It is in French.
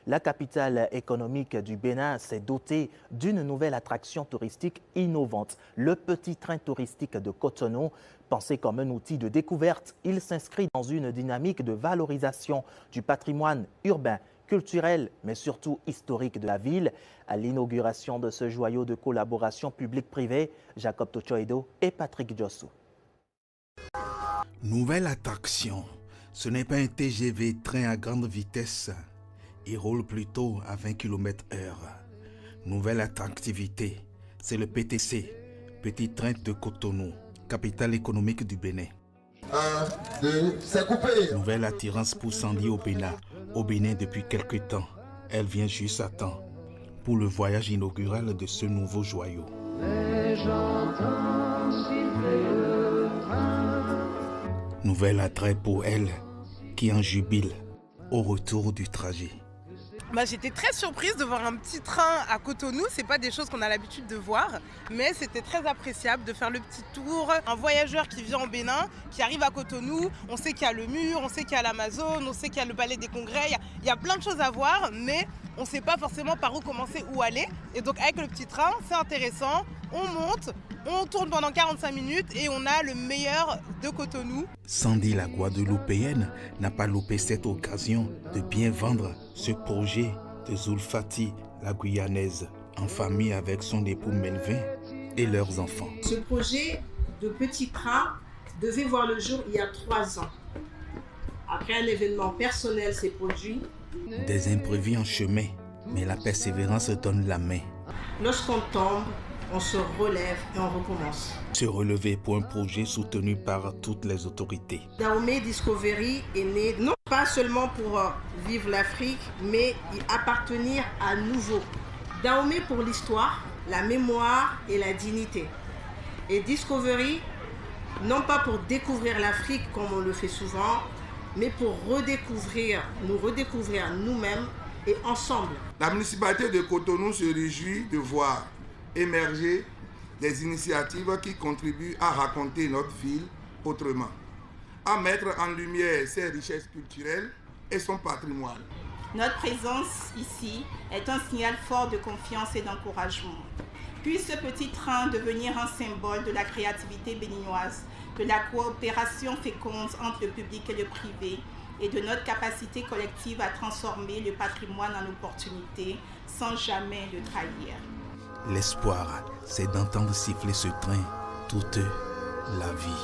La capitale économique du Bénin s'est dotée d'une nouvelle attraction touristique innovante, le petit train touristique de Cotonou. Pensé comme un outil de découverte, il s'inscrit dans une dynamique de valorisation du patrimoine urbain, culturel, mais surtout historique de la ville. À l'inauguration de ce joyau de collaboration publique-privée, Jacob Tochoedo et Patrick Diossou. Nouvelle attraction. Ce n'est pas un TGV train à grande vitesse. Il roule plutôt à 20 km/h. Nouvelle attractivité. C'est le PTC, Petit Train de Cotonou, capitale économique du Bénin. 1, 2, c'est coupé. Nouvelle attirance pour Sandy Obena, au Bénin depuis quelque temps. Elle vient juste à temps pour le voyage inaugural de ce nouveau joyau. Nouvel attrait pour elle qui en jubile au retour du trajet. J'étais très surprise de voir un petit train à Cotonou. C'est pas des choses qu'on a l'habitude de voir, mais c'était très appréciable de faire le petit tour. Un voyageur qui vient en Bénin, qui arrive à Cotonou, on sait qu'il y a le mur, on sait qu'il y a l'Amazone, on sait qu'il y a le palais des congrès, il y a plein de choses à voir, mais on ne sait pas forcément par où commencer, où aller. Et donc avec le petit train, c'est intéressant, on monte, on tourne pendant 45 minutes et on a le meilleur de Cotonou. Sandy, la Guadeloupéenne, n'a pas loupé cette occasion de bien vendre ce projet de Zulfati, la Guyanaise, en famille avec son époux Melvin et leurs enfants. Ce projet de petit train devait voir le jour il y a 3 ans. Après un événement personnel s'est produit. Des imprévus en chemin, mais la persévérance donne la main. Lorsqu'on tombe, on se relève et on recommence. Se relever pour un projet soutenu par toutes les autorités. Dahomey Discovery est né non pas seulement pour vivre l'Afrique, mais y appartenir à nouveau. Dahomey pour l'histoire, la mémoire et la dignité. Et Discovery, non pas pour découvrir l'Afrique comme on le fait souvent, mais pour nous redécouvrir nous-mêmes et ensemble. La municipalité de Cotonou se réjouit de voir émerger des initiatives qui contribuent à raconter notre ville autrement, à mettre en lumière ses richesses culturelles et son patrimoine. Notre présence ici est un signal fort de confiance et d'encouragement. Puisse ce petit train devenir un symbole de la créativité béninoise, de la coopération féconde entre le public et le privé et de notre capacité collective à transformer le patrimoine en opportunité sans jamais le trahir. L'espoir, c'est d'entendre siffler ce train toute la vie.